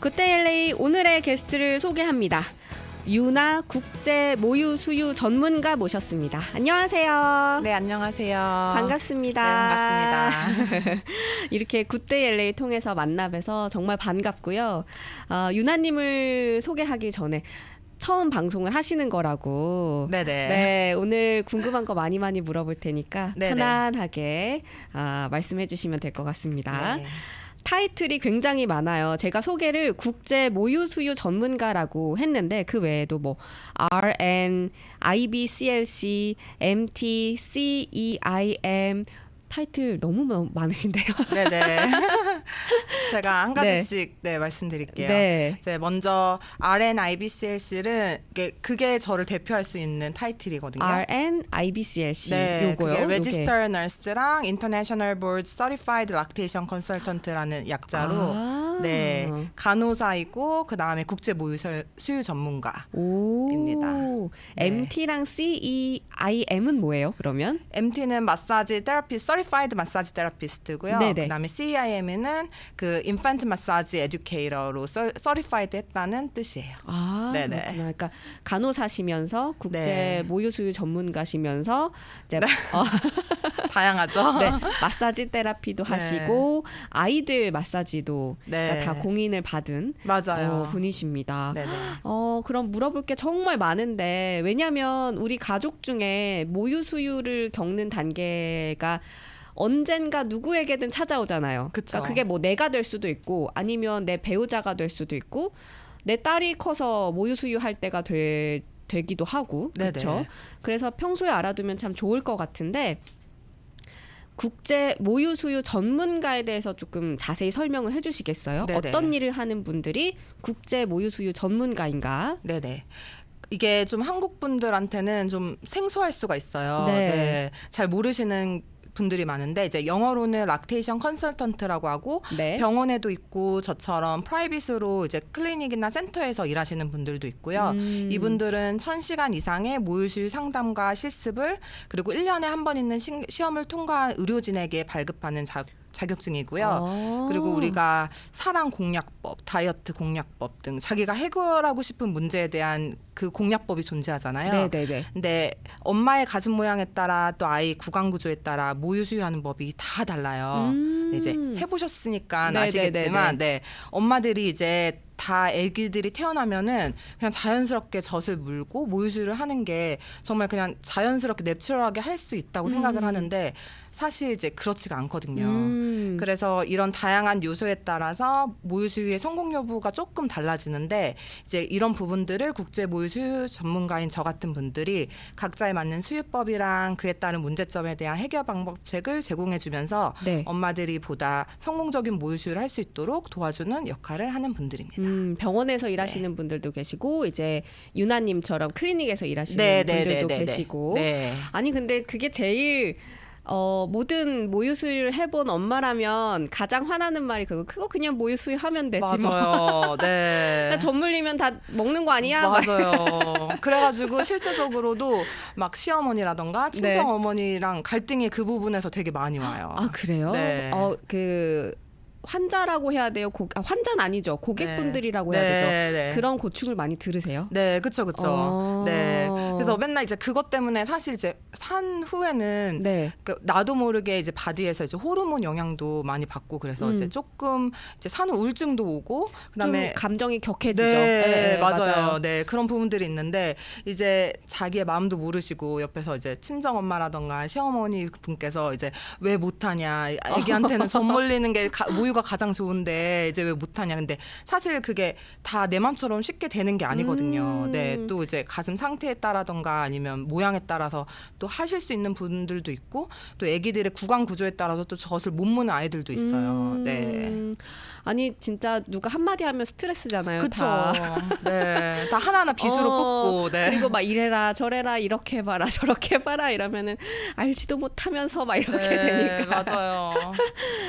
굿데이 LA 오늘의 게스트를 소개합니다. 유나 국제 모유 수유 전문가 모셨습니다. 안녕하세요. 네, 안녕하세요. 반갑습니다. 네, 반갑습니다. 이렇게 굿데이 LA 통해서 만나 뵈서 정말 반갑고요. 유나님을 소개하기 전에 처음 방송을 하시는 거라고. 네네. 네, 오늘 궁금한 거 많이 물어볼 테니까 네네. 편안하게 말씀해 주시면 될 것 같습니다. 네. 타이틀이 굉장히 많아요. 제가 소개를 국제 모유 수유 전문가라고 했는데 그 외에도 뭐 RN, IBCLC, MT, CEIM 타이틀 너무 많으신데요. 네네. 제가 한 가지씩 말씀드릴게요. 네. 이제 먼저 RNIBCLC는 그게 저를 대표할 수 있는 타이틀이거든요. RN, IBCLC 네, 요거요. 그게 요게. Registered Nurse랑 International Board Certified Lactation Consultant라는 약자로 네, 간호사이고 그 다음에 국제 모유 수유 전문가입니다. 네. MT랑 CEIM은 뭐예요? 그러면? MT는 마사지 테라피스트, Certified 마사지 테라피스트고요. 네네. 그다음에 CEIM은 그 인펀트 마사지 에듀케이터로 Certified 했다는 뜻이에요. 네네. 그렇구나. 그러니까 간호사시면서 국제 모유 수유 전문가시면서 이제 다양하죠. 네, 마사지 테라피도 하시고 아이들 마사지도 그러니까 다 공인을 받은 맞아요. 분이십니다. 네네. 그럼 물어볼 게 정말 많은데 왜냐하면 우리 가족 중에 모유 수유를 겪는 단계가 언젠가 누구에게든 찾아오잖아요. 그쵸. 그러니까 그게 뭐 내가 될 수도 있고 아니면 내 배우자가 될 수도 있고 내 딸이 커서 모유 수유할 때가 되기도 하고 그렇죠. 그래서 평소에 알아두면 참 좋을 것 같은데 국제 모유 수유 전문가에 대해서 조금 자세히 설명을 해주시겠어요? 네네. 어떤 일을 하는 분들이 국제 모유 수유 전문가인가? 네네. 이게 좀 한국 분들한테는 좀 생소할 수가 있어요. 네. 잘 모르시는 분들이 많은데 이제 영어로는 락테이션 컨설턴트라고 하고 병원에도 있고 저처럼 프라이빗으로 이제 클리닉이나 센터에서 일하시는 분들도 있고요. 이분들은 1000시간 이상의 모유수유 상담과 실습을 그리고 1년에 한 번 있는 시험을 통과한 의료진에게 발급하는 자격증이고요. 그리고 우리가 사랑 공략법, 다이어트 공략법 등 자기가 해결하고 싶은 문제에 대한 그 공략법이 존재하잖아요. 네네네. 근데 엄마의 가슴 모양에 따라 또 아이 구강 구조에 따라 모유 수유하는 법이 다 달라요. 네, 이제 해보셨으니까 아시겠지만, 엄마들이 이제 다 아기들이 태어나면은 그냥 자연스럽게 젖을 물고 모유 수유를 하는 게 정말 그냥 자연스럽게 내추럴하게 할 수 있다고 생각을 하는데 사실 이제 그렇지가 않거든요. 그래서 이런 다양한 요소에 따라서 모유 수유의 성공 여부가 조금 달라지는데 이제 이런 부분들을 국제 모유 수유 전문가인 저 같은 분들이 각자에 맞는 수유법이랑 그에 따른 문제점에 대한 해결 방법책을 제공해주면서 엄마들이 보다 성공적인 모유 수유를 할 수 있도록 도와주는 역할을 하는 분들입니다. 병원에서 일하시는 분들도 계시고 이제 유나님처럼 클리닉에서 일하시는 분들도 계시고 아니 근데 그게 제일 모든 모유 수유를 해본 엄마라면 가장 화나는 말이 그거 그냥 모유 수유하면 되지 맞아요. 네. 젖 물리면 다 먹는 거 아니야? 맞아요. 그래가지고 실제적으로도 막 시어머니라던가 친정 어머니랑 갈등이 그 부분에서 되게 많이 와요. 아 그래요? 네. 환자라고 해야 돼요? 환자는 아니죠. 고객분들이라고 해야 되죠. 그런 고충을 많이 들으세요? 네, 그쵸. 네. 그래서 맨날 이제 그것 때문에 사실 이제 산 후에는 나도 모르게 이제 바디에서 이제 호르몬 영향도 많이 받고 그래서 이제 조금 이제 산후 우울증도 오고 그다음에 좀 감정이 격해지죠. 네, 맞아요. 네, 그런 부분들이 있는데 이제 자기의 마음도 모르시고 옆에서 이제 친정 엄마라던가 시어머니 분께서 이제 왜 못하냐, 애기한테는 젖 몰리는 게 모유가 가장 좋은데 이제 왜 못하냐. 근데 사실 그게 다 내 맘처럼 쉽게 되는 게 아니거든요. 네, 또 이제 가슴 상태에 따라던가 아니면 모양에 따라서 또 하실 수 있는 분들도 있고 또 아기들의 구강 구조에 따라서 또 젖을 못 무는 아이들도 있어요. 네. 아니 진짜 누가 한마디 하면 스트레스잖아요. 그쵸. 다. 네, 다 하나하나 빗으로 뽑고. 그리고 막 이래라 저래라 이렇게 해봐라 저렇게 해봐라 이러면은 알지도 못하면서 막 이렇게 되니까. 맞아요.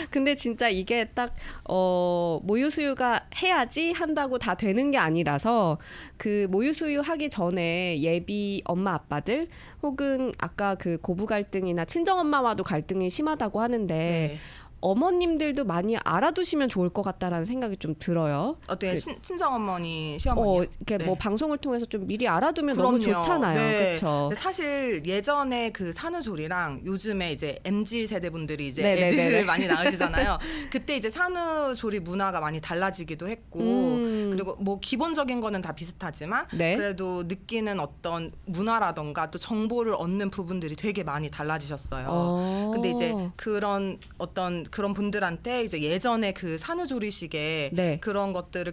근데 진짜 이게 딱 모유 수유가 해야지 한다고 다 되는 게 아니라서 그 모유 수유 하기 전에 예비 엄마 아빠들 혹은 아까 그 고부 갈등이나 친정 엄마와도 갈등이 심하다고 하는데 어머님들도 많이 알아두시면 좋을 것 같다라는 생각이 좀 들어요. 어때 친정 어머니, 시어머니 이렇게 네. 뭐 방송을 통해서 좀 미리 알아두면 너무 좋잖아요. 네. 그렇죠. 사실 예전에 그 산후조리랑 요즘에 이제 MZ 세대 분들이 이제 네네네네. 애들을 많이 낳으시잖아요. 그때 이제 산후조리 문화가 많이 달라지기도 했고 그리고 뭐 기본적인 거는 다 비슷하지만 네. 그래도 느끼는 어떤 문화라던가 또 정보를 얻는 부분들이 되게 많이 달라지셨어요. 근데 이제 그런 분들한테 이제 예전에 그 산후조리식의 네. 그런 것들을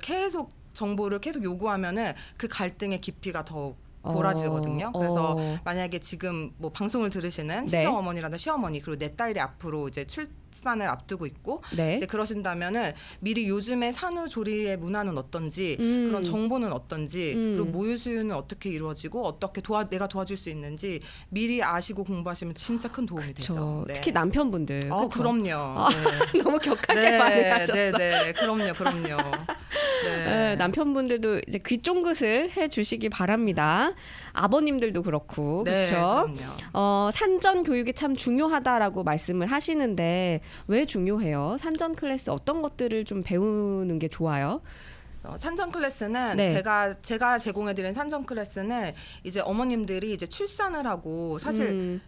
정보를 계속 요구하면은 그 갈등의 깊이가 더 골아지거든요. 그래서 만약에 지금 뭐 방송을 들으시는 친정 어머니라든지 시어머니 그리고 내 딸이 앞으로 이제 출산을 앞두고 있고 네. 이제 그러신다면은 미리 요즘에 산후조리의 문화는 어떤지 그런 정보는 어떤지 그리고 모유 수유는 어떻게 이루어지고 어떻게 내가 도와줄 수 있는지 미리 아시고 공부하시면 진짜 큰 도움이 되죠. 네. 특히 남편분들. 그럼요. 네. 너무 격하게 말하셨어요. 네, 그럼요. 네, 남편분들도 이제 귀 쫑긋을 해주시기 바랍니다. 아버님들도 그렇고, 네, 그렇죠? 그럼요. 산전 교육이 참 중요하다라고 말씀을 하시는데 왜 중요해요? 산전 클래스 어떤 것들을 좀 배우는 게 좋아요? 산전 클래스는 네. 제가 제공해드린 산전 클래스는 이제 어머님들이 이제 출산을 하고 사실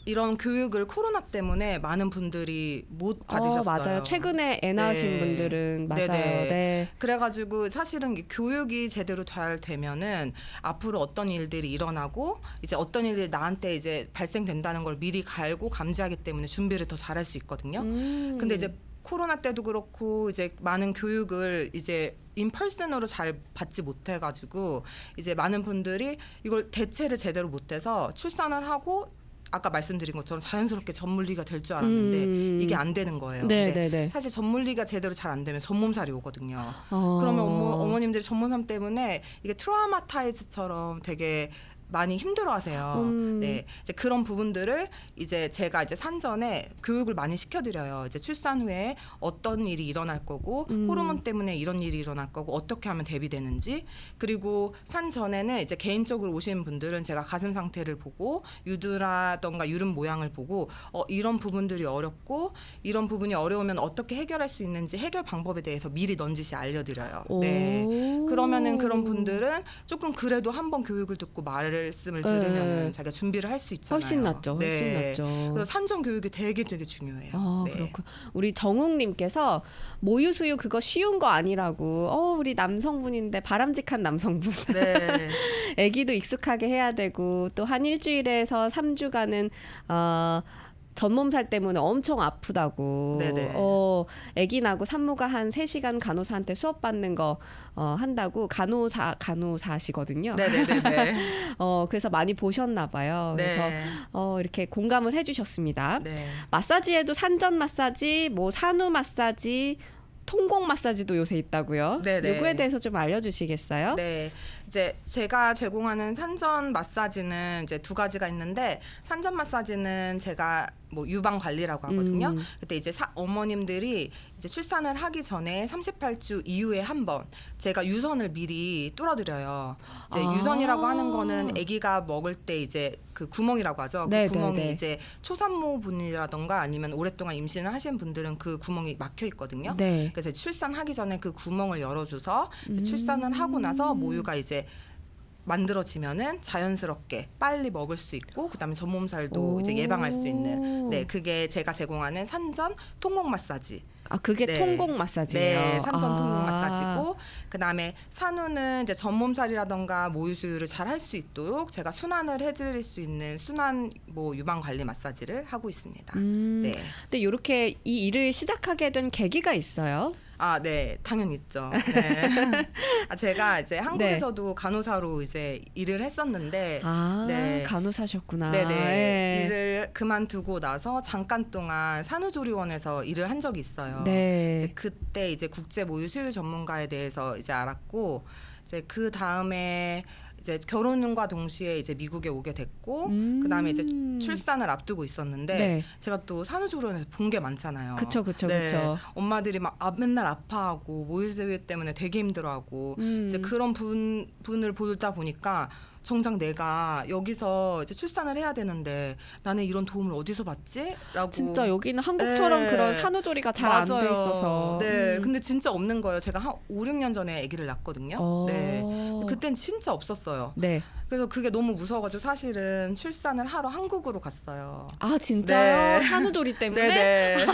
이런 교육을 코로나 때문에 많은 분들이 못 받으셨어요. 맞아요. 최근에 애 낳으신 분들은 맞아요. 네. 그래가지고 사실은 교육이 제대로 잘 되면은 앞으로 어떤 일들이 일어나고 이제 어떤 일들이 나한테 이제 발생된다는 걸 미리 알고 감지하기 때문에 준비를 더 잘할 수 있거든요. 근데 이제 코로나 때도 그렇고 이제 많은 교육을 이제 인펄슨으로 잘 받지 못해가지고 이제 많은 분들이 이걸 대체를 제대로 못해서 출산을 하고 아까 말씀드린 것처럼 자연스럽게 전문의가 될 줄 알았는데 이게 안 되는 거예요. 네. 사실 전문의가 제대로 잘 안 되면 전몸살이 오거든요. 그러면 어머님들이 전몸살 때문에 이게 트라우마타이즈처럼 되게 많이 힘들어하세요. 네, 이제 그런 부분들을 이제 제가 이제 산전에 교육을 많이 시켜드려요. 이제 출산 후에 어떤 일이 일어날 거고 호르몬 때문에 이런 일이 일어날 거고 어떻게 하면 대비되는지 그리고 산 전에는 이제 개인적으로 오시는 분들은 제가 가슴 상태를 보고 유두라던가 유름 모양을 보고 이런 부분들이 어렵고 이런 부분이 어려우면 어떻게 해결할 수 있는지 해결 방법에 대해서 미리 넌지시 알려드려요. 네, 그러면은 그런 분들은 조금 그래도 한번 교육을 듣고 말씀을 들으면 자기가 준비를 할 수 있잖아요. 훨씬 낫죠. 그래서 산전 교육이 되게 중요해요. 그렇군. 우리 정욱님께서 모유 수유 그거 쉬운 거 아니라고. 우리 남성분인데 바람직한 남성분. 네. 아기도 익숙하게 해야 되고 또 한 일주일에서 3주간은 전몸살 때문에 엄청 아프다고. 네네. 아기 낳고 산모가 한 3시간 간호사한테 수업 받는 거 한다고 간호사시거든요. 네네네. 그래서 많이 보셨나 봐요. 네. 그래서 이렇게 공감을 해주셨습니다. 네. 마사지에도 산전 마사지, 뭐 산후 마사지, 통곡 마사지도 요새 있다고요. 네네. 요거에 대해서 좀 알려주시겠어요? 네, 이제 제가 제공하는 산전 마사지는 이제 2가지가 있는데 산전 마사지는 제가 뭐 유방 관리라고 하거든요. 그때 이제 어머님들이 이제 출산을 하기 전에 38주 이후에 한 번 제가 유선을 미리 뚫어드려요. 이제 유선이라고 하는 거는 아기가 먹을 때 이제 그 구멍이라고 하죠. 그 구멍이 이제 초산모 분이라던가 아니면 오랫동안 임신을 하신 분들은 그 구멍이 막혀 있거든요. 네. 그래서 출산하기 전에 그 구멍을 열어줘서 출산을 하고 나서 모유가 이제 만들어지면은 자연스럽게 빨리 먹을 수 있고 그다음에 전몸살도 이제 예방할 수 있는 그게 제가 제공하는 산전 통곡 마사지. 그게 통곡 마사지예요. 네, 산전 통곡 마사지고 그다음에 산후는 이제 전몸살이라던가 모유 수유를 잘 할 수 있도록 제가 순환을 해드릴 수 있는 순환 뭐 유방 관리 마사지를 하고 있습니다. 네. 근데 이렇게 이 일을 시작하게 된 계기가 있어요? 네, 당연히 있죠. 네. 제가 이제 한국에서도 간호사로 이제 일을 했었는데, 간호사셨구나. 네네. 일을 그만두고 나서 잠깐 동안 산후조리원에서 일을 한 적이 있어요. 네. 이제 그때 이제 국제 모유 수유 전문가에 대해서 이제 알았고, 이제 그 다음에 이제 결혼과 동시에 이제 미국에 오게 됐고 그다음에 이제 출산을 앞두고 있었는데 제가 또 산후조리원에서 본 게 많잖아요. 그쵸. 엄마들이 막 맨날 아파하고 모유수유 때문에 되게 힘들어하고 이제 그런 분을 보다 보니까 정작 내가 여기서 이제 출산을 해야 되는데 나는 이런 도움을 어디서 받지? 라고. 진짜 여기는 한국처럼 네. 그런 산후조리가 잘 안 돼 있어서. 네. 근데 진짜 없는 거예요. 제가 한 5, 6년 전에 아기를 낳았거든요. 네. 그땐 진짜 없었어요. 네. 그래서 그게 너무 무서워가지고 사실은 출산을 하러 한국으로 갔어요. 아 진짜요? 네. 산후조리 때문에? 네네.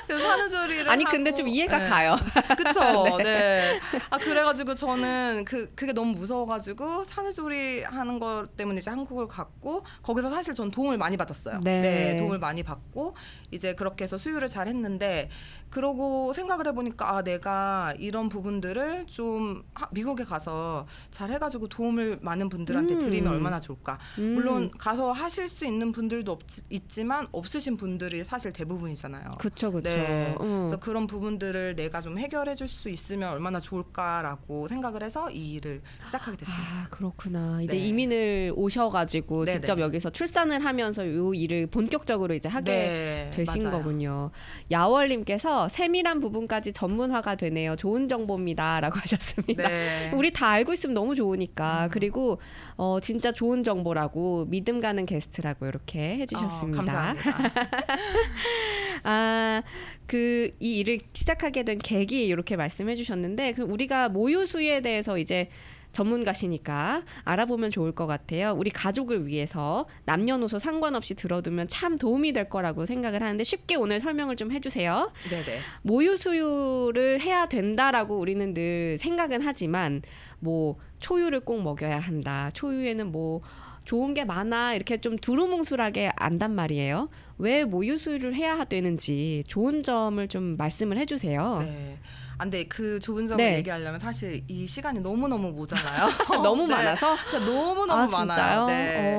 그래서 산후조리를 아니 하고, 근데 좀 이해가 네. 가요. 그쵸. 네. 아 그래가지고 저는 그게 너무 무서워가지고 산후조리 하는 것 때문에 이제 한국을 갔고 거기서 사실 전 도움을 많이 받았어요. 네. 도움을 많이 받고 이제 그렇게 해서 수유를 잘 했는데 그러고 생각을 해보니까 아 내가 이런 부분들을 좀 미국에 가서 잘 해가지고 도움을 많은 분들한테 드리면 얼마나 좋을까. 물론 가서 하실 수 있는 분들도 있지만 없으신 분들이 사실 대부분이잖아요. 그쵸. 네. 그래서 그런 부분들을 내가 좀 해결해 줄 수 있으면 얼마나 좋을까라고 생각을 해서 이 일을 시작하게 됐습니다. 아 그렇구나. 이제 네. 이민을 오셔가지고 네네. 직접 여기서 출산을 하면서 이 일을 본격적으로 이제 하게 되신 맞아요. 거군요. 야월님께서 세밀한 부분까지 전문화가 되네요. 좋은 정보입니다라고 하셨습니다. 네. 우리 다 알고 있으면 너무 좋으니까. 그리고 진짜 좋은 정보라고 믿음 가는 게스트라고 이렇게 해주셨습니다. 감사합니다. 이 일을 시작하게 된 계기 이렇게 말씀해 주셨는데 우리가 모유수유에 대해서 이제 전문가시니까 알아보면 좋을 것 같아요. 우리 가족을 위해서 남녀노소 상관없이 들어두면 참 도움이 될 거라고 생각을 하는데 쉽게 오늘 설명을 좀 해주세요. 네네. 모유수유를 해야 된다라고 우리는 늘 생각은 하지만 뭐 초유를 꼭 먹여야 한다. 초유에는 뭐 좋은 게 많아 이렇게 좀 두루뭉술하게 안단 말이에요. 왜 모유수유를 해야 되는지 좋은 점을 좀 말씀을 해주세요. 네. 근데 그 좋은 점을 네. 얘기하려면 사실 이 시간이 너무너무 모자라요. 너무 네. 많아서? 진짜 너무너무 많아요. 진짜요? 네.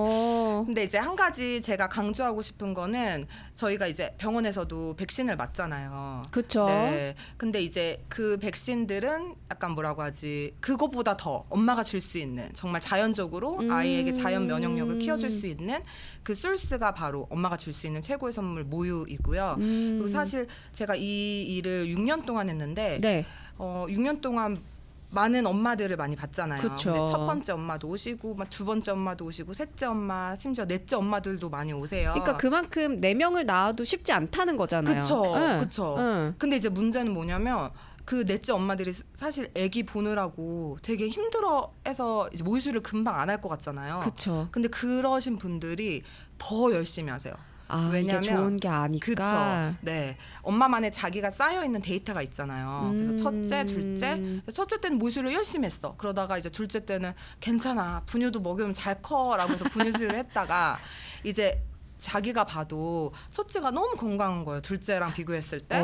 근데 이제 한 가지 제가 강조하고 싶은 거는 저희가 이제 병원에서도 백신을 맞잖아요. 그쵸. 네. 근데 이제 그 백신들은 약간 뭐라고 하지? 그것보다 더 엄마가 줄 수 있는 정말 자연적으로 아이에게 자연 면역력을 키워줄 수 있는 그 소스가 바로 엄마가 줄 수 있는 최고의 선물 모유이고요. 그리고 사실 제가 이 일을 6년 동안 했는데 네. 6년 동안 많은 엄마들을 많이 봤잖아요. 그쵸. 근데 첫 번째 엄마도 오시고, 막 두 번째 엄마도 오시고, 셋째 엄마, 심지어 넷째 엄마들도 많이 오세요. 그러니까 그만큼 4명을 낳아도 쉽지 않다는 거잖아요. 그쵸, 응. 그쵸. 응. 근데 이제 문제는 뭐냐면 그 넷째 엄마들이 사실 아기 보느라고 되게 힘들어해서 이제 모유수유를 금방 안 할 것 같잖아요. 그쵸. 근데 그러신 분들이 더 열심히 하세요. 왜냐면 이게 좋은 게 아니까. 그쵸. 네. 엄마만의 자기가 쌓여있는 데이터가 있잖아요. 그래서 첫째, 둘째. 첫째 때는 모유수유를 열심히 했어. 그러다가 이제 둘째 때는 괜찮아. 분유도 먹으면 잘 커. 라고 해서 분유수유를 했다가 이제 자기가 봐도 첫째가 너무 건강한 거예요. 둘째랑 비교했을 때.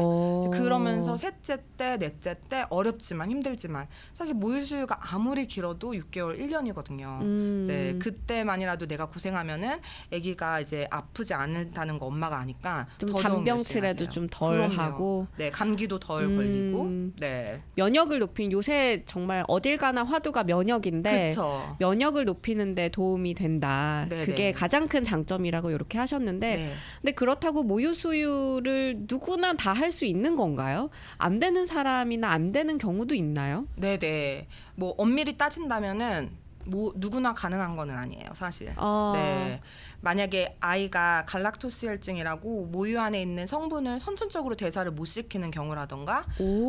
그러면서 셋째 때, 넷째 때 어렵지만 힘들지만 사실 모유수유가 아무리 길어도 6개월, 1년이거든요. 네, 그때만이라도 내가 고생하면은 아기가 이제 아프지 않다는 거 엄마가 아니까 좀 더 잔병치레도 좀 덜 하고. 네, 감기도 덜 걸리고. 네. 면역을 높인 요새 정말 어딜 가나 화두가 면역인데 그쵸. 면역을 높이는 데 도움이 된다. 네네. 그게 가장 큰 장점이라고 이렇게 하셨는데 네. 근데 그렇다고 모유수유를 누구나 다 할 수 있는 건가요? 안 되는 사람이나 안 되는 경우도 있나요? 네네. 뭐 엄밀히 따진다면은 뭐 누구나 가능한 거는 아니에요, 사실. 네. 만약에 아이가 갈락토스 혈증이라고 모유 안에 있는 성분을 선천적으로 대사를 못 시키는 경우라던가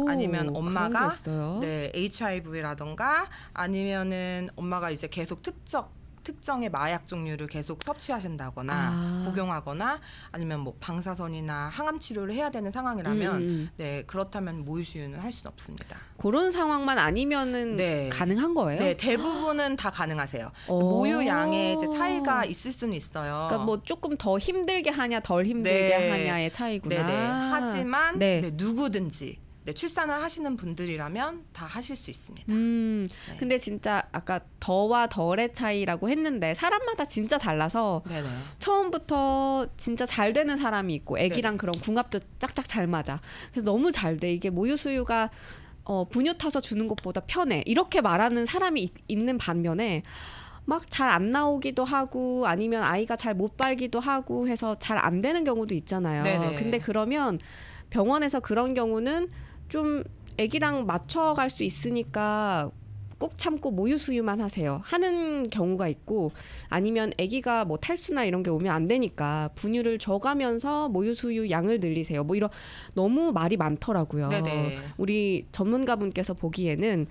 아니면 엄마가 네, HIV라던가 아니면은 엄마가 이제 계속 특정의 마약 종류를 계속 섭취하신다거나 복용하거나 아니면 뭐 방사선이나 항암 치료를 해야 되는 상황이라면 네, 그렇다면 모유수유는 할 수는 없습니다. 그런 상황만 아니면은 네. 가능한 거예요? 네, 대부분은 다 가능하세요. 모유 양에 이제 차이가 있을 수는 있어요. 그러니까 뭐 조금 더 힘들게 하냐 덜 힘들게 네. 하냐의 차이구나. 네네. 하지만 네. 네, 누구든지 네, 출산을 하시는 분들이라면 다 하실 수 있습니다. 네. 근데 진짜 아까 더와 덜의 차이라고 했는데 사람마다 진짜 달라서 네네. 처음부터 진짜 잘 되는 사람이 있고 애기랑 그런 궁합도 짝짝 잘 맞아. 그래서 너무 잘 돼. 이게 모유수유가 분유 타서 주는 것보다 편해. 이렇게 말하는 사람이 있는 반면에 막 잘 안 나오기도 하고 아니면 아이가 잘 못 빨기도 하고 해서 잘 안 되는 경우도 있잖아요. 네네. 근데 그러면 병원에서 그런 경우는 좀 아기랑 맞춰갈 수 있으니까 꾹 참고 모유 수유만 하세요. 하는 경우가 있고 아니면 아기가 뭐 탈수나 이런 게 오면 안 되니까 분유를 줘가면서 모유 수유 양을 늘리세요. 뭐 이런 너무 말이 많더라고요. 네네. 우리 전문가분께서 보기에는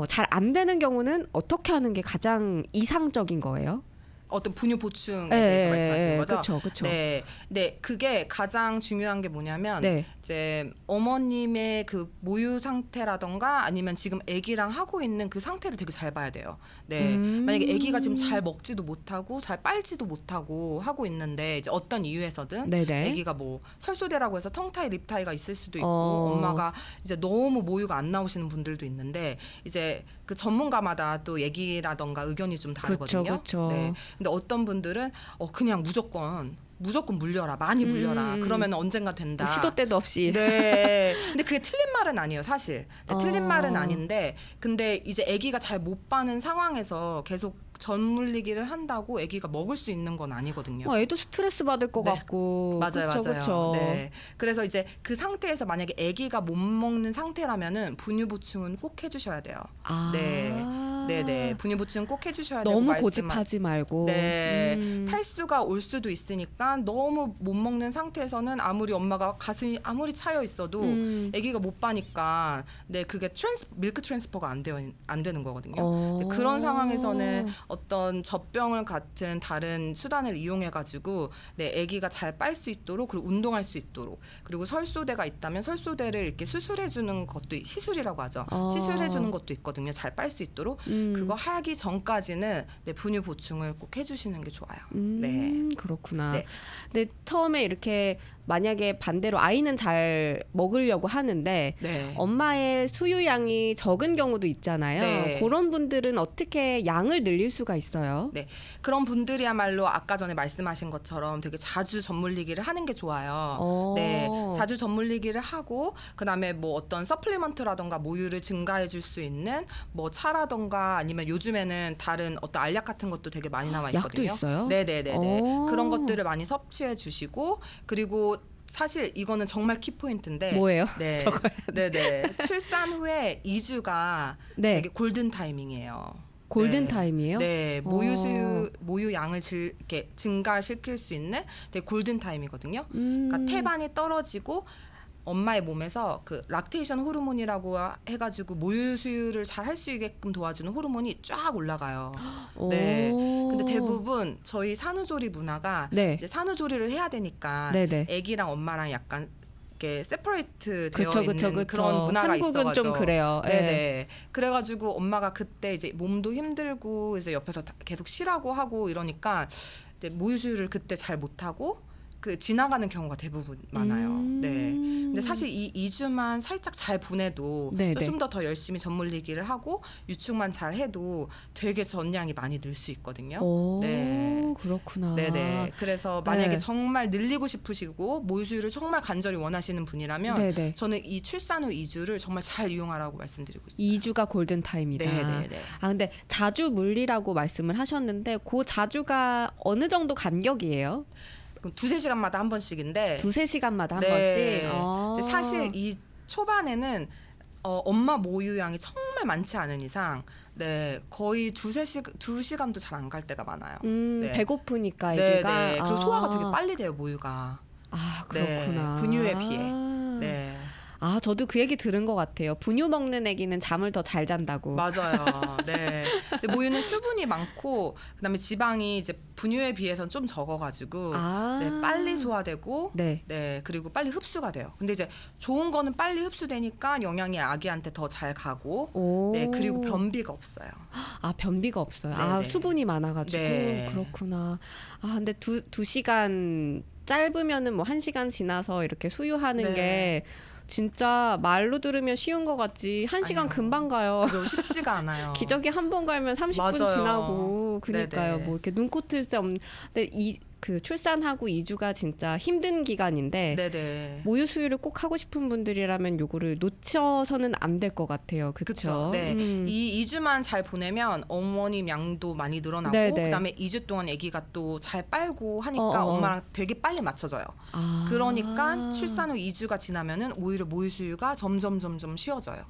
잘 안 되는 경우는 어떻게 하는 게 가장 이상적인 거예요? 어떤 분유 보충에 대해서 말씀하시는 거죠? 그렇죠. 네, 그게 가장 중요한 게 뭐냐면 이제 어머님의 그 모유 상태라던가 아니면 지금 아기랑 하고 있는 그 상태를 되게 잘 봐야 돼요. 네, 만약에 아기가 지금 잘 먹지도 못하고 잘 빨지도 못하고 하고 있는데 이제 어떤 이유에서든 아기가 뭐 설소대라고 해서 텅타이, 립타이가 있을 수도 있고 엄마가 이제 너무 모유가 안 나오시는 분들도 있는데 이제 그 전문가마다 또 얘기라던가 의견이 좀 다르거든요. 그렇죠. 네. 근데 어떤 분들은 그냥 무조건 물려라, 많이 물려라. 그러면 언젠가 된다. 시도 때도 없이. 네. 근데 그게 틀린 말은 아니에요, 사실. 네, 틀린 말은 아닌데, 근데 이제 아기가 잘 못 빠는 상황에서 계속 전 물리기를 한다고 아기가 먹을 수 있는 건 아니거든요. 애도 스트레스 받을 것 같고. 맞아요. 그쵸. 네. 그래서 이제 그 상태에서 만약에 아기가 못 먹는 상태라면은 분유 보충은 꼭 해주셔야 돼요. 네네. 분유 보충 꼭 해주셔야 되고 너무 고집하지 말고. 네. 탈수가 올 수도 있으니까 너무 못 먹는 상태에서는 아무리 엄마가 가슴이 아무리 차여 있어도 아기가 못 빠니까 그게 밀크 트랜스퍼가 안 되는 거거든요. 그런 상황에서는 어떤 젖병을 같은 다른 수단을 이용해가지고 아기가 잘 빨 수 있도록 그리고 운동할 수 있도록 그리고 설소대가 있다면 설소대를 이렇게 수술해주는 것도 시술이라고 하죠. 시술해주는 것도 있거든요. 잘 빨 수 있도록 그거 하기 전까지는 분유 보충을 꼭 해주시는 게 좋아요. 그렇구나. 네. 근데 처음에 이렇게 만약에 반대로 아이는 잘 먹으려고 하는데 엄마의 수유량이 적은 경우도 있잖아요. 그런 분들은 어떻게 양을 늘릴 수가 있어요? 네, 그런 분들이야말로 아까 전에 말씀하신 것처럼 되게 자주 젖물리기를 하는 게 좋아요. 자주 젖물리기를 하고 그다음에 뭐 어떤 서플리먼트라던가 모유를 증가해 줄 수 있는 뭐 차라던가 아니면 요즘에는 다른 어떤 알약 같은 것도 되게 많이 나와 있거든요. 약도 있어요? 네네네. 그런 것들을 많이 섭취해 주시고 그리고 사실 이거는 정말 키포인트인데 뭐예요? 출산 후에 2주가 되게 골든 타이밍이에요. 골든 타임이에요? 네, 모유 양을 이렇게 증가시킬 수 있는 되게 골든 타임이거든요. 그러니까 태반이 떨어지고 엄마의 몸에서 그 락테이션 호르몬이라고 해가지고 모유 수유를 잘 할 수 있게끔 도와주는 호르몬이 쫙 올라가요. 근데 대부분 저희 산후조리 문화가 이제 산후조리를 해야 되니까 아기랑 엄마랑 약간 이렇게 세퍼레이트 되어 있는 그런 문화가 있어가지고 한국은 좀 그래요. 그래가지고 엄마가 그때 이제 몸도 힘들고 이제 옆에서 계속 쉬라고 하고 이러니까 이제 모유 수유를 그때 잘 못하고 지나가는 경우가 대부분 많아요. 근데 사실 이 2주만 살짝 잘 보내도 좀 더 열심히 젖물리기를 하고 유축만 잘 해도 되게 전량이 많이 늘 수 있거든요. 그렇구나. 그래서 만약에 정말 늘리고 싶으시고 모유 수유를 정말 간절히 원하시는 분이라면 저는 이 출산 후 2주를 정말 잘 이용하라고 말씀드리고 있어요. 2주가 골든 타임이다. 근데 자주 물리라고 말씀을 하셨는데 그 자주가 어느 정도 간격이에요? 그럼 2-3시간마다 한 번씩인데 2-3시간마다 한 번씩? 사실 이 초반에는 엄마 모유량이 정말 많지 않은 이상 거의 2시간도 잘 안 갈 때가 많아요. 배고프니까 애기가 그리고 소화가 되게 빨리 돼요, 모유가. 그렇구나. 분유에 비해. 저도 그 얘기 들은 것 같아요. 분유 먹는 애기는 잠을 더 잘 잔다고. 맞아요. 근데 모유는 수분이 많고 그다음에 지방이 이제 분유에 비해서는 좀 적어가지고 빨리 소화되고 그리고 빨리 흡수가 돼요. 근데 이제 좋은 거는 빨리 흡수되니까 영양이 아기한테 더 잘 가고 그리고 변비가 없어요. 변비가 없어요. 수분이 많아가지고 그렇구나. 근데 2시간 짧으면은 뭐 1시간 지나서 이렇게 수유하는 게 진짜 말로 들으면 쉬운 것 같지 1시간 금방 가요. 그죠, 쉽지가 않아요. 기저귀 한 번 갈면 30분 지나고 그러니까요. 뭐 이렇게 눈코 뜰 새 없는. 근데 그 출산하고 2주가 진짜 힘든 기간인데 네네. 모유 수유를 꼭 하고 싶은 분들이라면 요거를 놓쳐서는 안 될 것 같아요. 그렇죠? 네. 이 2주만 잘 보내면 어머님 양도 많이 늘어나고 네네. 그다음에 2주 동안 아기가 또 잘 빨고 하니까 엄마랑 되게 빨리 맞춰져요. 그러니까 출산 후 2주가 지나면은 오히려 모유 수유가 점점 쉬워져요.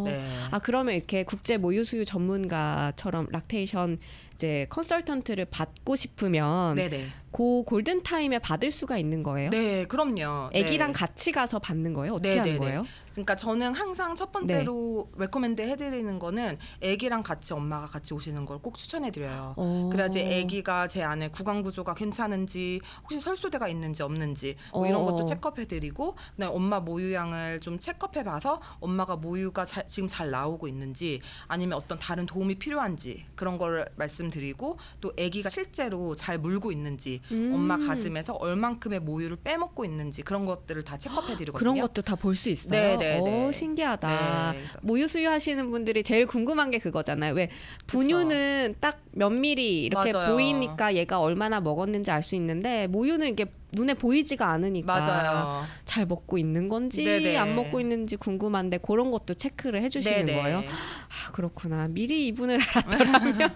네. 그러면 이렇게 국제 모유 수유 전문가처럼 락테이션 이제 컨설턴트를 받고 싶으면 네네. 그 골든 타임에 받을 수가 있는 거예요? 네, 그럼요. 아기랑 네. 같이 가서 받는 거예요? 어떻게 하는 거예요? 그러니까 저는 항상 첫 번째로 레코멘드 해드리는 거는 아기랑 같이 엄마가 같이 오시는 걸 꼭 추천해드려요. 그래야지 아기가 제 안에 구강 구조가 괜찮은지 혹시 설소대가 있는지 없는지 뭐 이런 것도 체크업해드리고 그다음에 엄마 모유양을 좀 체크업해봐서 엄마가 모유가 지금 잘 나오고 있는지 아니면 어떤 다른 도움이 필요한지 그런 걸 말씀드리고 또 아기가 실제로 잘 물고 있는지 엄마 가슴에서 얼만큼의 모유를 빼먹고 있는지 그런 것들을 다 체크업해드리거든요. 그런 것도 다 볼 수 있어요? 네. 신기하다. 네, 모유 수유하시는 분들이 제일 궁금한 게 그거잖아요. 왜 분유는 딱 몇 미리 이렇게 맞아요. 보이니까 얘가 얼마나 먹었는지 알 수 있는데 모유는 이게 눈에 보이지가 않으니까 맞아요. 잘 먹고 있는 건지 네네. 안 먹고 있는지 궁금한데 그런 것도 체크를 해주시는 네네. 거예요. 그렇구나. 미리 이분을 알았더라면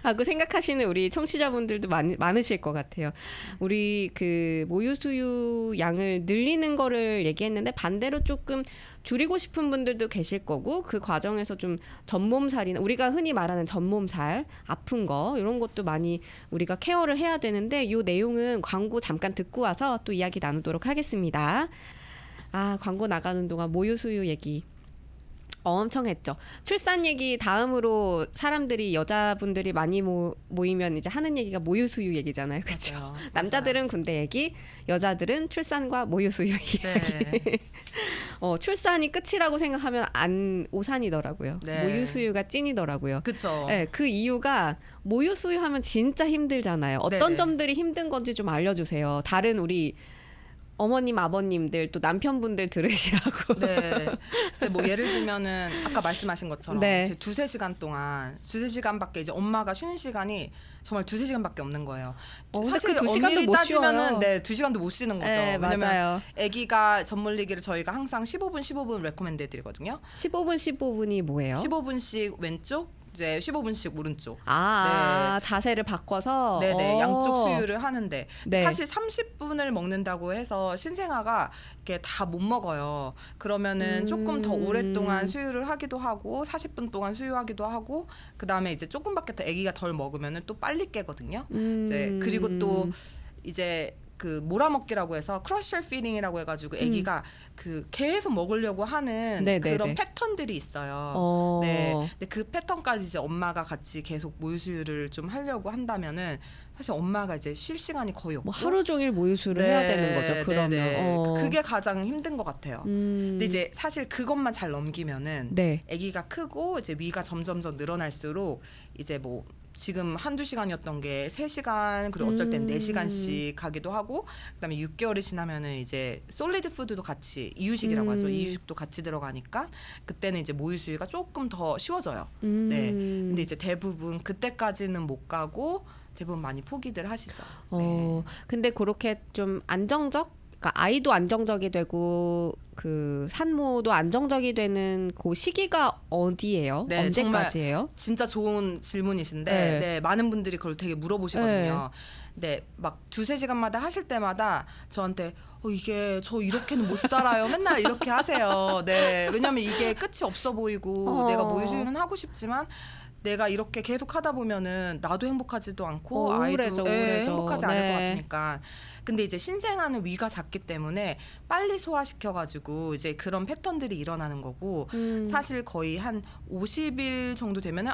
하고 생각하시는 우리 청취자분들도 많으실 것 같아요. 우리 그 모유 수유 양을 늘리는 거를 얘기했는데 반대로 조금 줄이고 싶은 분들도 계실 거고 그 과정에서 좀 전몸살이나 우리가 흔히 말하는 전몸살, 아픈 거 이런 것도 많이 우리가 케어를 해야 되는데 이 내용은 광고 잠깐 듣고 와서 또 이야기 나누도록 하겠습니다. 광고 나가는 동안 모유 수유 얘기 엄청 했죠. 출산 얘기 다음으로 사람들이 여자분들이 많이 모이면 이제 하는 얘기가 모유 수유 얘기잖아요. 그렇죠? 남자들은 군대 얘기, 여자들은 출산과 모유 수유 이야기. 네. 출산이 끝이라고 생각하면 오산이더라고요. 네. 모유 수유가 찐이더라고요. 그렇죠. 네, 그 이유가 모유 수유하면 진짜 힘들잖아요. 어떤 네네. 점들이 힘든 건지 좀 알려주세요. 다른 우리 어머님, 아버님들 또 남편분들 들으시라고. 네. 이제 뭐 예를 들면은 아까 말씀하신 것처럼 네. 이제 2-3시간밖에 이제 엄마가 쉬는 시간이 정말 2-3시간밖에 없는 거예요. 사실 그 2시간도 엄밀히 못 따지면은 쉬어요. 2시간도 못 쉬는 거죠. 네, 왜냐면 맞아요. 아기가 젖물리기를 저희가 항상 15분 레코멘드 해드리거든요. 15분이 뭐예요? 15분씩 왼쪽, 이제 15분씩 오른쪽. 자세를 바꿔서 네네, 양쪽 수유를 하는데 네. 사실 30분을 먹는다고 해서 신생아가 이렇게 다 못 먹어요. 그러면은 조금 더 오랫동안 수유를 하기도 하고 40분 동안 수유하기도 하고 그 다음에 이제 조금밖에 더 아기가 덜 먹으면은 또 빨리 깨거든요. 이제 그리고 또 이제 그 몰아먹기라고 해서 크러셔 피딩이라고 해가지고 아기가 그 계속 먹으려고 하는 그런 패턴들이 있어요. 네, 근데 그 패턴까지 이제 엄마가 같이 계속 모유 수유를 좀 하려고 한다면은 사실 엄마가 이제 쉴 시간이 거의 없고 하루 종일 모유 수유를 해야 되는 거죠. 그러면 그게 가장 힘든 것 같아요. 근데 이제 사실 그것만 잘 넘기면은 아기가 크고 이제 위가 점점 늘어날수록 이제 뭐 지금 1-2시간이었던 게 3시간 그리고 어쩔 땐 4시간씩 가기도 하고 그다음에 6개월이 지나면은 이제 솔리드 푸드도 같이 이유식이라고 하죠. 이유식도 같이 들어가니까 그때는 이제 모유 수유가 조금 더 쉬워져요. 네. 근데 이제 대부분 그때까지는 못 가고 대부분 많이 포기들 하시죠. 네. 근데 그렇게 좀 안정적 그러니까 아이도 안정적이 되고 그 산모도 안정적이 되는 그 시기가 어디예요? 네, 언제까지예요? 진짜 좋은 질문이신데 많은 분들이 그걸 되게 물어보시거든요. 네, 막 2-3시간마다 하실 때마다 저한테 이게 저 이렇게는 못 살아요. 맨날 이렇게 하세요. 네, 왜냐면 이게 끝이 없어 보이고 내가 모유 수유는 하고 싶지만 내가 이렇게 계속 하다 보면은 나도 행복하지도 않고 아이도 행복하지 않을 것 같으니까. 근데 이제 신생아는 위가 작기 때문에 빨리 소화시켜가지고 이제 그런 패턴들이 일어나는 거고 사실 거의 한 50일 정도 되면은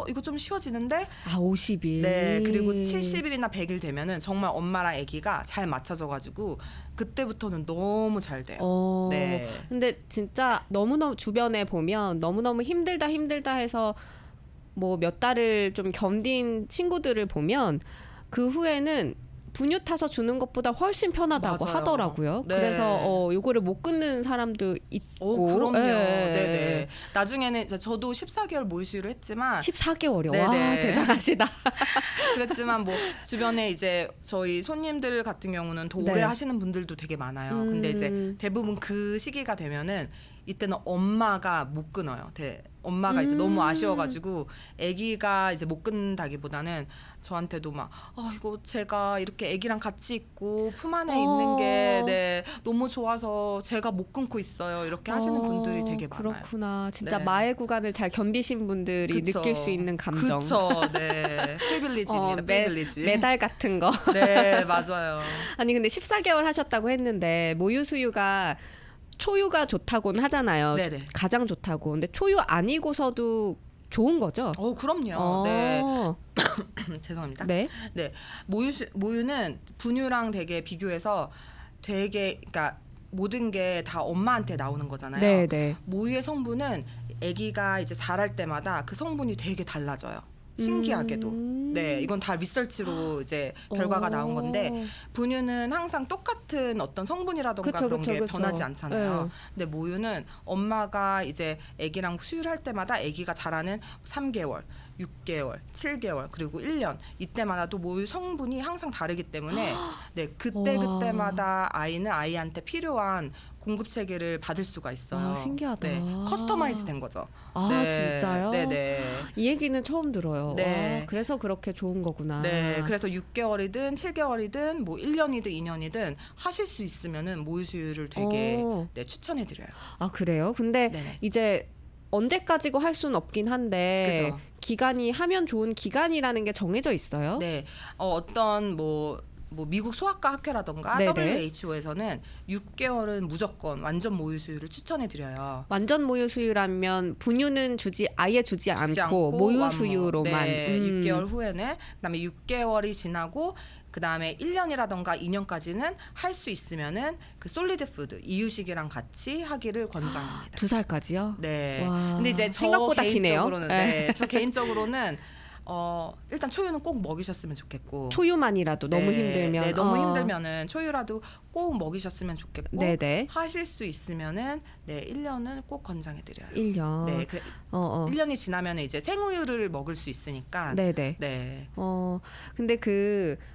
이거 좀 쉬워지는데 50일. 네, 그리고 70일이나 100일 되면은 정말 엄마랑 아기가 잘 맞춰져가지고 그때부터는 너무 잘 돼요. 네. 근데 진짜 너무너무 주변에 보면 너무너무 힘들다 해서 뭐 몇 달을 좀 견딘 친구들을 보면 그 후에는 분유 타서 주는 것보다 훨씬 편하다고 맞아요. 하더라고요. 네. 그래서 요거를 못 끊는 사람도 있고. 그럼요. 네네. 나중에는 이제 저도 14개월 모유 수유를 했지만 14개월이요. 네네. 와, 대단하시다. 그랬지만 뭐 주변에 이제 저희 손님들 같은 경우는 더 오래 네. 하시는 분들도 되게 많아요. 근데 이제 대부분 그 시기가 되면은 이때는 엄마가 못 끊어요. 엄마가 이제 너무 아쉬워가지고 아기가 이제 못 끊는다기보다는 저한테도 막 이거 제가 이렇게 아기랑 같이 있고 품 안에 있는 게 네, 너무 좋아서 제가 못 끊고 있어요. 이렇게 하시는 분들이 되게 많아요. 그렇구나. 진짜 네. 마의 구간을 잘 견디신 분들이 그쵸. 느낄 수 있는 감정. 그렇죠. 네. 프리빌리지입니다. 프리빌리지. 메달 같은 거. 네, 맞아요. 아니 근데 14개월 하셨다고 했는데 모유 수유가 초유가 좋다고는 하잖아요. 네네. 가장 좋다고. 근데 초유 아니고서도 좋은 거죠? 그럼요. 네. 죄송합니다. 네. 네. 모유는 분유랑 되게 비교해서 되게 그러니까 모든 게 다 엄마한테 나오는 거잖아요. 네네. 모유의 성분은 아기가 이제 자랄 때마다 그 성분이 되게 달라져요. 신기하게도. 네, 이건 다 리서치로 이제 결과가 나온 건데 분유는 항상 똑같은 어떤 성분이라던가 그런 게 변하지 않잖아요. 네. 근데 모유는 엄마가 이제 아기랑 수유를 할 때마다 아기가 자라는 3개월, 6개월, 7개월 그리고 1년 이때마다 또 모유 성분이 항상 다르기 때문에 네, 그때마다 아이는 아이한테 필요한 공급 체계를 받을 수가 있어요. 신기하다. 네, 커스터마이즈 된 거죠. 네. 진짜요? 네네. 이 얘기는 처음 들어요. 네. 그래서 그렇게 좋은 거구나. 네, 그래서 6개월이든 7개월이든 뭐 1년이든 2년이든 하실 수 있으면은 모유 수유를 되게 네, 추천해드려요. 그래요? 근데 네네. 이제 언제까지고 할 수는 없긴 한데 그죠. 기간이 하면 좋은 기간이라는 게 정해져 있어요? 네, 어떤 뭐 미국 소아과 학회라던가 네네. WHO에서는 6개월은 무조건 완전 모유 수유를 추천해드려요. 완전 모유 수유라면 분유는 아예 주지 않고 모유 수유로만. 네, 6개월 후에는 그다음에 6개월이 지나고 그다음에 1년이라던가 2년까지는 할 수 있으면은 그 솔리드 푸드 이유식이랑 같이 하기를 권장합니다. 2살까지요? 네. 와, 근데 이제 생각보다 개인적으로는 네, 저 개인적으로는 일단 초유는 꼭 먹이셨으면 좋겠고 초유만이라도 너무 힘들면 네, 너무 힘들면은 초유라도 꼭 먹이셨으면 좋겠고 네네. 하실 수 있으면은 네 1년은 꼭 권장해드려요. 1년. 네, 1년이 지나면 이제 생우유를 먹을 수 있으니까. 네네. 네. 근데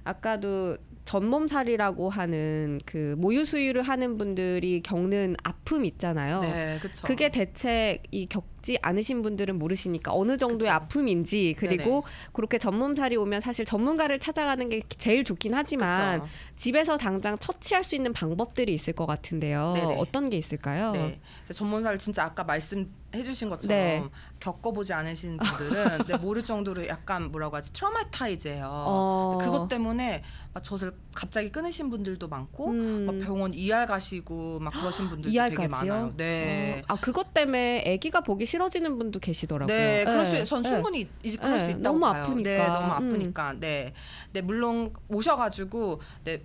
아까도 전몸살이라고 하는 그 모유 수유를 하는 분들이 겪는 아픔 있잖아요. 네, 그렇죠. 그게 대체 겪지 않으신 분들은 모르시니까 어느 정도의 그쵸. 아픔인지 그리고 네네. 그렇게 전몸살이 오면 사실 전문가를 찾아가는 게 제일 좋긴 하지만 그쵸. 집에서 당장 처치할 수 있는 방법들이 있을 것 같은데요. 네네. 어떤 게 있을까요? 네. 전몸살 진짜 아까 말씀해주신 것처럼 네. 겪어보지 않으신 분들은 모를 정도로 약간 뭐라고 하지 트라우마타이즈예요. 그것 때문에 젖을 갑자기 끊으신 분들도 많고 막 병원 ER 가시고 막 그러신 분들도 되게 많아요. 네. 그것 때문에 아기가 보기 싫어지는 분도 계시더라고요. 네, 전 충분히 그럴 수 있다고 너무 봐요. 아프니까. 네, 너무 아프니까. 네, 물론 오셔가지고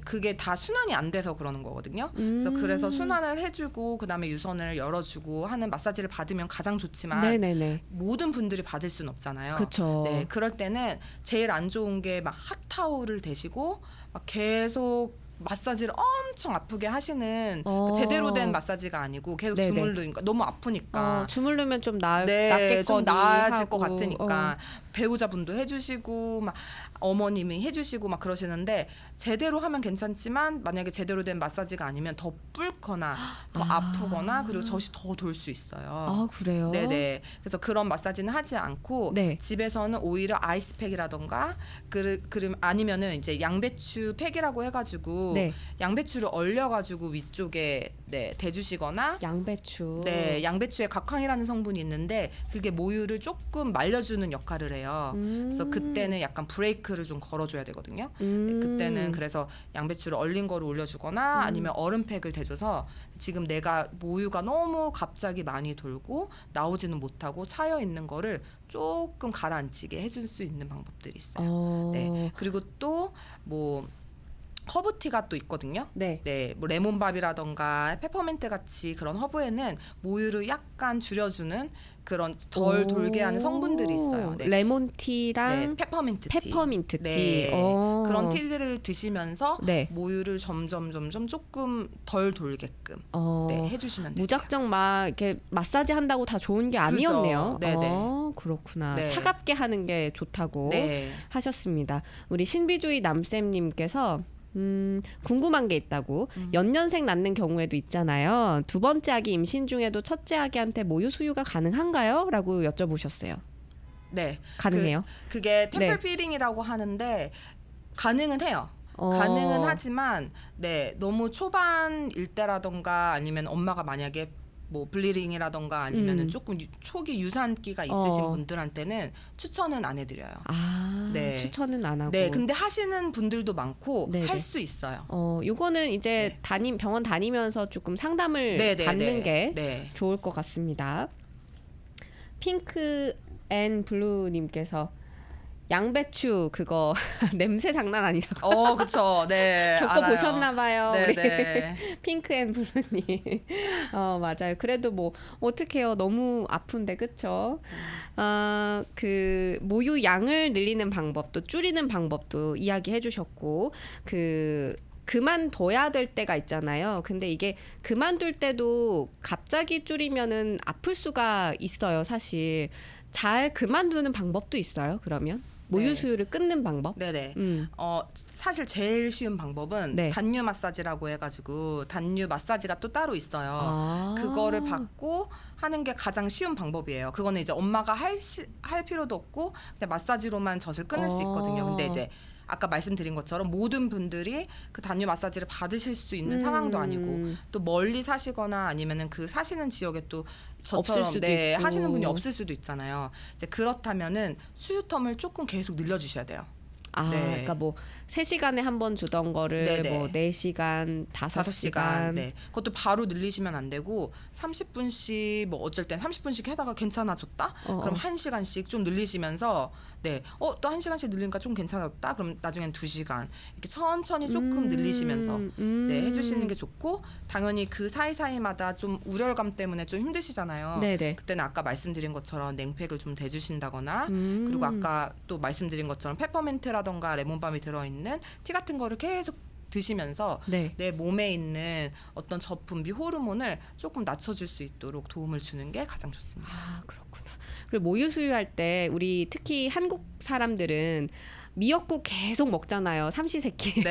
그게 다 순환이 안 돼서 그러는 거거든요. 그래서 순환을 해주고 그다음에 유선을 열어주고 하는 마사지를 받으면 가장 좋지만 네네네. 모든 분들이 받을 수는 없잖아요. 그렇죠. 네, 그럴 때는 제일 안 좋은 게 막 핫타올을 대시고 막 계속 마사지를 엄청 아프게 하시는 제대로 된 마사지가 아니고 계속 네네. 주물르니까 너무 아프니까 주물르면 좀 네, 좀 나아질 것 같으니까 배우자분도 해주시고 막 어머님이 해주시고 막 그러시는데 제대로 하면 괜찮지만 만약에 제대로 된 마사지가 아니면 더 뿔거나 더 아프거나 그리고 젖이 더 돌 수 있어요. 그래요? 네네. 그래서 그런 마사지는 하지 않고 네. 집에서는 오히려 아이스팩이라던가 아니면은 이제 양배추 팩이라고 해가지고 네. 양배추를 얼려가지고 위쪽에 대주시거나 양배추. 네, 양배추에 각황이라는 성분이 있는데 그게 모유를 조금 말려주는 역할을 해요. 그래서 그때는 약간 브레이크를 좀 걸어줘야 되거든요. 그때는 그래서 양배추를 얼린 거를 올려주거나 아니면 얼음팩을 대줘서 지금 내가 모유가 너무 갑자기 많이 돌고 나오지는 못하고 차여 있는 거를 조금 가라앉히게 해줄 수 있는 방법들이 있어요. 네, 그리고 또 허브티가 또 있거든요. 네. 네, 뭐 레몬밥이라던가 페퍼민트 같이 그런 허브에는 모유를 약간 줄여주는 그런 덜 돌게 하는 성분들이 있어요. 네. 레몬티랑 네, 페퍼민트 티. 네. 그런 티들을 드시면서 네. 모유를 점점 조금 덜 돌게끔 네, 해주시면 돼요. 무작정 막 이렇게 마사지 한다고 다 좋은 게 아니었네요. 네네. 그렇구나. 네. 차갑게 하는 게 좋다고 네. 하셨습니다. 우리 신비주의 남쌤님께서 궁금한 게 있다고. 연년생 낳는 경우에도 있잖아요. 두 번째 아기 임신 중에도 첫째 아기한테 모유 수유가 가능한가요? 라고 여쭤보셨어요. 네. 가능해요? 그게 템플 피딩이라고 하는데 가능은 해요. 가능은 하지만 네, 너무 초반일 때라던가 아니면 엄마가 만약에 뭐 블리딩이라던가 아니면은 조금 초기 유산기가 있으신 분들한테는 추천은 안 해드려요. 네. 추천은 안 하고. 네, 근데 하시는 분들도 많고 할 수 있어요. 요거는 이제 병원 다니면서 조금 상담을 받는 게 좋을 것 같습니다. 핑크 앤 블루님께서 양배추 그거 냄새 장난 아니라고. 그쵸. 네. 겪어보셨나봐요. 네. 핑크 앤 블루님. 맞아요. 그래도 뭐 어떡해요. 너무 아픈데 그쵸? 그 모유 양을 늘리는 방법도 줄이는 방법도 이야기해 주셨고 그만둬야 될 때가 있잖아요. 근데 이게 그만둘 때도 갑자기 줄이면은 아플 수가 있어요. 사실 잘 그만두는 방법도 있어요. 그러면 모유 수유를 끊는 방법? 네네. 사실 제일 쉬운 방법은 단유 마사지라고 해가지고 단유 마사지가 또 따로 있어요. 그거를 받고 하는 게 가장 쉬운 방법이에요. 그거는 이제 엄마가 할 필요도 없고 그냥 마사지로만 젖을 끊을 수 있거든요. 근데 이제 아까 말씀드린 것처럼 모든 분들이 그 단유 마사지를 받으실 수 있는 상황도 아니고 또 멀리 사시거나 아니면은 그 사시는 지역에 또 저처럼 하시는 분이 없을 수도 있잖아요. 이제 그렇다면은 수유텀을 조금 계속 늘려주셔야 돼요. 그러니까 뭐 3시간에 한 번 주던 거를 뭐 4시간, 5시간. 네. 그것도 바로 늘리시면 안 되고 30분씩 뭐 어쩔 땐 30분씩 하다가 괜찮아졌다? 그럼 1시간씩 좀 늘리시면서 또 1시간씩 늘리니까 좀 괜찮아졌다? 그럼 나중엔 2시간. 이렇게 천천히 조금 늘리시면서 해주시는 게 좋고 당연히 그 사이사이마다 좀 우려감 때문에 좀 힘드시잖아요. 그때는 아까 말씀드린 것처럼 냉팩을 좀 대주신다거나 그리고 아까 또 말씀드린 것처럼 페퍼민트라던가 레몬밤이 들어있는 티 같은 거를 계속 드시면서 내 몸에 있는 어떤 저분비 호르몬을 조금 낮춰줄 수 있도록 도움을 주는 게 가장 좋습니다. 그렇구나. 그리고 모유 수유할 때 우리 특히 한국 사람들은 미역국 계속 먹잖아요. 삼시세끼.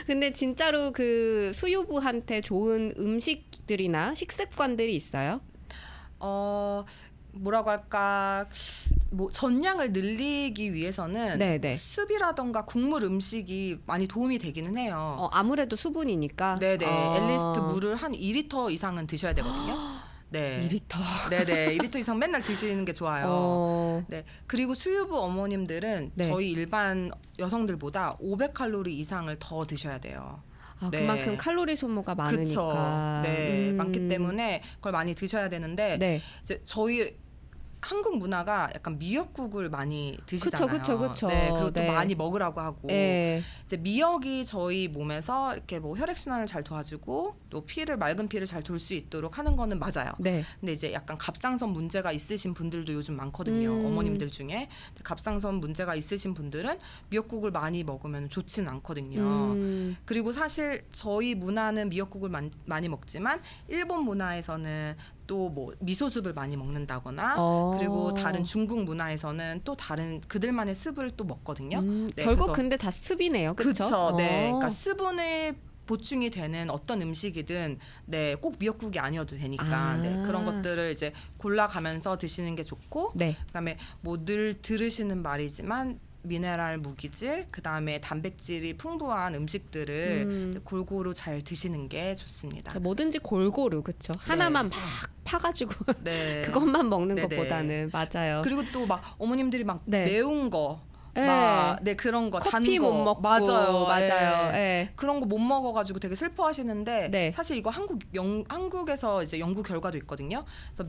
근데 진짜로 그 수유부한테 좋은 음식들이나 식습관들이 있어요? 뭐라고 할까 뭐 전량을 늘리기 위해서는 숲이라던가 국물 음식이 많이 도움이 되기는 해요. 아무래도 수분이니까. 앨리스트 물을 한 2리터 이상은 드셔야 되거든요. 2리터. 2리터 이상 맨날 드시는 게 좋아요. 그리고 수유부 어머님들은 저희 일반 여성들보다 500칼로리 이상을 더 드셔야 돼요. 그만큼 칼로리 소모가 많으니까. 많기 때문에 그걸 많이 드셔야 되는데 이제 저희 한국 문화가 약간 미역국을 많이 드시잖아요. 그쵸. 그리고 또 많이 먹으라고 하고 이제 미역이 저희 몸에서 이렇게 뭐 혈액순환을 잘 도와주고 또 맑은 피를 잘 돌 수 있도록 하는 거는 맞아요. 근데 이제 약간 갑상선 문제가 있으신 분들도 요즘 많거든요. 어머님들 중에 갑상선 문제가 있으신 분들은 미역국을 많이 먹으면 좋지는 않거든요. 그리고 사실 저희 문화는 미역국을 많이 먹지만 일본 문화에서는 또 뭐 미소숲을 많이 먹는다거나 그리고 다른 중국 문화에서는 또 다른 그들만의 습을 또 먹거든요. 결국 근데 다 습이네요. 그렇죠? 그러니까 수분의 보충이 되는 어떤 음식이든 꼭 미역국이 아니어도 되니까 그런 것들을 이제 골라가면서 드시는 게 좋고 그다음에 뭐 늘 들으시는 말이지만 미네랄, 무기질, 그다음에 단백질이 풍부한 음식들을 골고루 잘 드시는 게 좋습니다. 뭐든지 골고루 그렇죠. 하나만 막 파가지고 그것만 먹는 것보다는 맞아요. 그리고 또 막 어머님들이 막 매운 거 그런 거 커피 단 못 거 먹고 맞아요. 그런 거 못 먹어가지고 되게 슬퍼하시는데 사실 이거 한국에서 이제 연구 결과도 있거든요. 그래서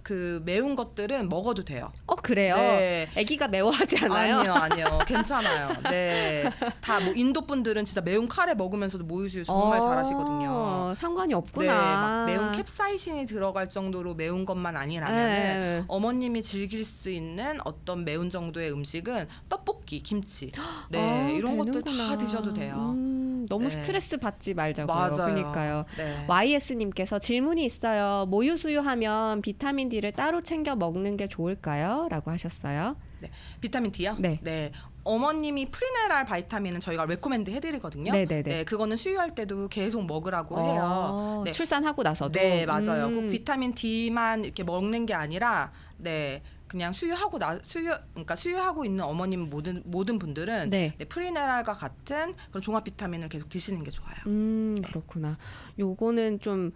그 매운 것들은 먹어도 돼요. 그래요? 네. 아기가 매워하지 않아요? 아니요. 괜찮아요. 네. 다 뭐 인도 분들은 진짜 매운 카레 먹으면서도 모유수유 정말 잘하시거든요. 상관이 없구나. 네, 막 매운 캡사이신이 들어갈 정도로 매운 것만 아니라면 어머님이 즐길 수 있는 어떤 매운 정도의 음식은 떡볶이, 김치, 네 이런 것들 다 드셔도 돼요. 너무 네. 스트레스 받지 말자고요. 맞아요. 그러니까요. 네. YS님께서 질문이 있어요. 모유 수유하면 비타민 D를 따로 챙겨 먹는 게 좋을까요? 라고 하셨어요. 네. 비타민 D요? 네. 어머님이 프리네랄 바이타민은 저희가 레코멘드 해드리거든요. 네네네. 네, 그거는 수유할 때도 계속 먹으라고 해요. 네. 출산하고 나서도. 네, 맞아요. 꼭 비타민 D만 이렇게 먹는 게 아니라, 네, 그냥 그러니까 수유하고 있는 어머님 모든 분들은 네. 프리네랄과 같은 그런 종합 비타민을 계속 드시는 게 좋아요. 네. 그렇구나. 요거는 좀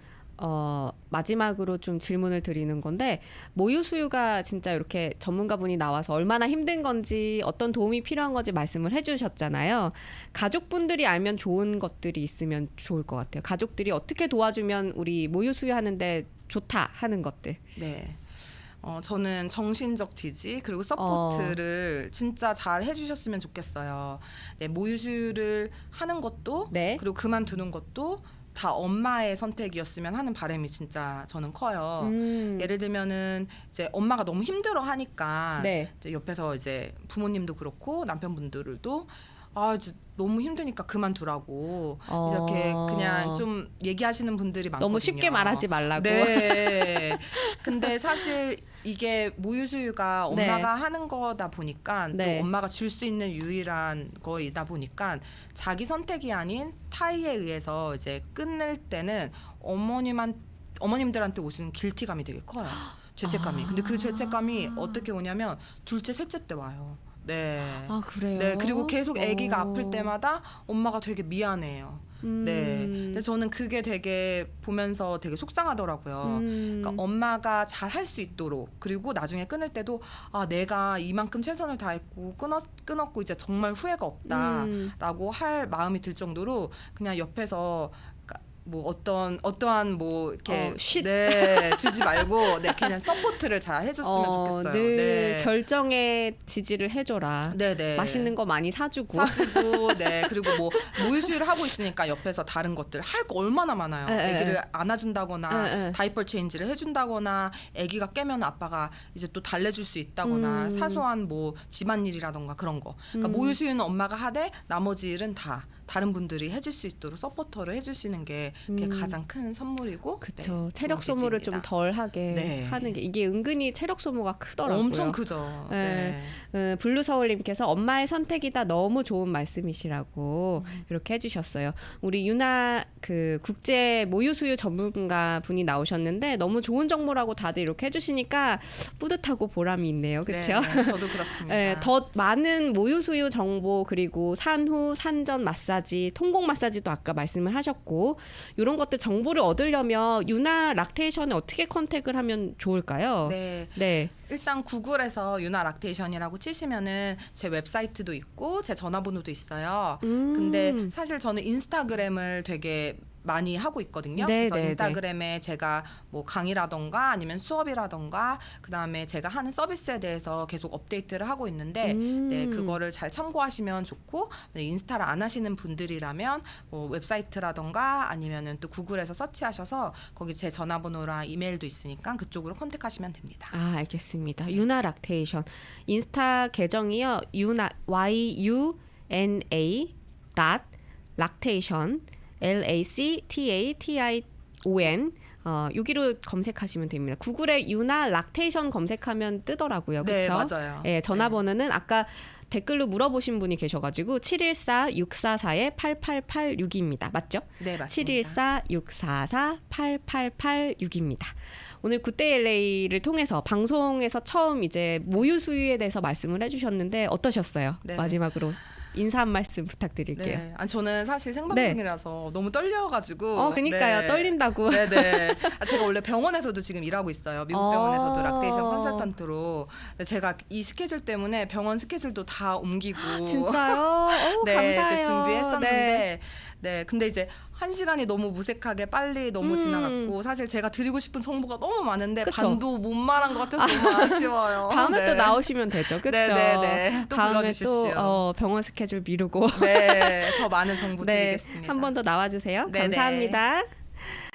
마지막으로 좀 질문을 드리는 건데 모유 수유가 진짜 이렇게 전문가분이 나와서 얼마나 힘든 건지 어떤 도움이 필요한 건지 말씀을 해주셨잖아요. 가족분들이 알면 좋은 것들이 있으면 좋을 것 같아요. 가족들이 어떻게 도와주면 우리 모유 수유하는데 좋다 하는 것들. 네. 저는 정신적 지지 그리고 서포트를 진짜 잘 해주셨으면 좋겠어요. 네, 모유수유를 하는 것도 네. 그리고 그만두는 것도 다 엄마의 선택이었으면 하는 바람이 진짜 저는 커요. 예를 들면은 이제 엄마가 너무 힘들어 하니까 네. 이제 옆에서 이제 부모님도 그렇고 남편분들도 이제 너무 힘드니까 그만두라고 이렇게 그냥 좀 얘기하시는 분들이 많거든요. 너무 쉽게 말하지 말라고. 네. 근데 사실 이게 모유수유가 엄마가 네. 하는 거다 보니까 네. 또 엄마가 줄 수 있는 유일한 거이다 보니까 자기 선택이 아닌 타의에 의해서 이제 끊을 때는 어머님들한테 오시는 길티감이 되게 커요. 죄책감이. 근데 그 죄책감이 어떻게 오냐면 둘째, 셋째 때 와요. 네. 그래요? 네. 그리고 계속 아기가 아플 때마다 엄마가 되게 미안해요. 네. 근데 저는 그게 되게 보면서 되게 속상하더라고요. 그러니까 엄마가 잘 할 수 있도록 그리고 나중에 끊을 때도 내가 이만큼 최선을 다했고 끊었고 이제 정말 후회가 없다라고 할 마음이 들 정도로 그냥 옆에서 뭐 어떠한 뭐 이렇게 네 주지 말고 그냥 서포트를 잘 해줬으면 좋겠어요. 늘 네. 결정에 지지를 해줘라. 네네. 맛있는 거 많이 사주고. 네. 그리고 뭐 모유수유를 하고 있으니까 옆에서 다른 것들 할 거 얼마나 많아요. 아기를 안아준다거나 다이퍼 체인지를 해준다거나 아기가 깨면 아빠가 이제 또 달래줄 수 있다거나 사소한 뭐 집안일이라던가 그런 거. 그러니까 모유수유는 엄마가 하되 나머지 일은 다 다른 분들이 해줄 수 있도록 서포터를 해주시는 게 그게 가장 큰 선물이고. 그렇죠. 네, 체력 소모를 좀 덜하게 하는 게 이게 은근히 체력 소모가 크더라고요. 엄청 크죠. 네. 블루서울님께서 엄마의 선택이다 너무 좋은 말씀이시라고 이렇게 해주셨어요. 우리 유나 그 국제 모유수유 전문가 분이 나오셨는데 너무 좋은 정보라고 다들 이렇게 해주시니까 뿌듯하고 보람이 있네요. 그렇죠? 네, 저도 그렇습니다. 네, 더 많은 모유수유 정보 그리고 산후, 산전 마사지, 통곡 마사지도 아까 말씀을 하셨고 이런 것들 정보를 얻으려면 유나 락테이션에 어떻게 컨택을 하면 좋을까요? 네. 일단 구글에서 유나 락테이션이라고 치시면은 제 웹사이트도 있고 제 전화번호도 있어요. 근데 사실 저는 인스타그램을 되게 많이 하고 있거든요. 그래서 인스타그램에 제가 뭐 강의라던가 아니면 수업이라던가 그다음에 제가 하는 서비스에 대해서 계속 업데이트를 하고 있는데 네, 그거를 잘 참고하시면 좋고 인스타를 안 하시는 분들이라면 뭐 웹사이트라던가 아니면은 또 구글에서 서치하셔서 거기 제 전화번호랑 이메일도 있으니까 그쪽으로 컨택하시면 됩니다. 알겠습니다. 유나 락테이션 인스타 계정이요. 유나 YUNA 락테이션 LACTATION 여기로 검색하시면 됩니다. 구글에 유나 락테이션 검색하면 뜨더라고요. 그렇죠? 네, 맞아요. 네, 전화번호는 아까 댓글로 물어보신 분이 계셔가지고 714-644-8886입니다. 맞죠? 네, 맞습니다. 714-644-8886입니다. 오늘 굿데이 LA를 통해서 방송에서 처음 이제 모유 수유에 대해서 말씀을 해주셨는데 어떠셨어요? 네. 마지막으로 인사 한 말씀 부탁드릴게요. 네. 아니, 저는 사실 생방송이라서 너무 떨려가지고. 그러니까요. 떨린다고. 네네. 제가 원래 병원에서도 지금 일하고 있어요. 미국 병원에서도 락테이션 컨설턴트로. 제가 이 스케줄 때문에 병원 스케줄도 다 옮기고. 진짜요? 네, 감사해요. 이제 준비했었는데. 네. 근데 이제 한 시간이 너무 무색하게 빨리 너무 지나갔고 사실 제가 드리고 싶은 정보가 너무 많은데 그쵸? 반도 못 말한 것 같아서 너무 아쉬워요. 다음에 네. 또 나오시면 되죠. 그렇죠? 네네네. 또 다음에 불러주십시오. 또 병원 스케줄 미루고 네, 더 많은 정보 네, 드리겠습니다. 한 번 더 나와주세요. 네네. 감사합니다.